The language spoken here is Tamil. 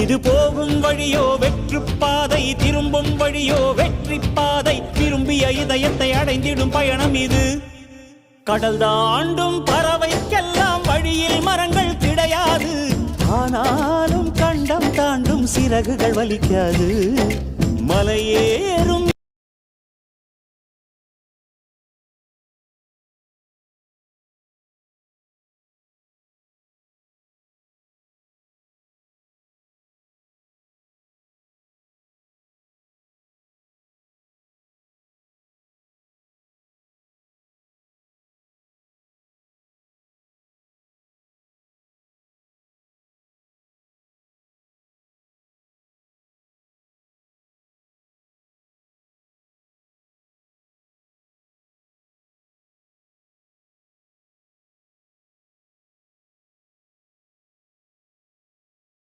இது போகும் வழியோ வெற்று பாதை, திரும்பும் வழியோ வெற்றி பாதை. விரும்பிய இதயத்தை அடைந்திடும் பயணம் இது. கடல் தாண்டும் பறவைக்கெல்லாம் வழியில் மரங்கள் கிடையாது. ஆனாலும் கண்டம் தாண்டும் சிறகுகள் வலிக்காது. மலையேறும்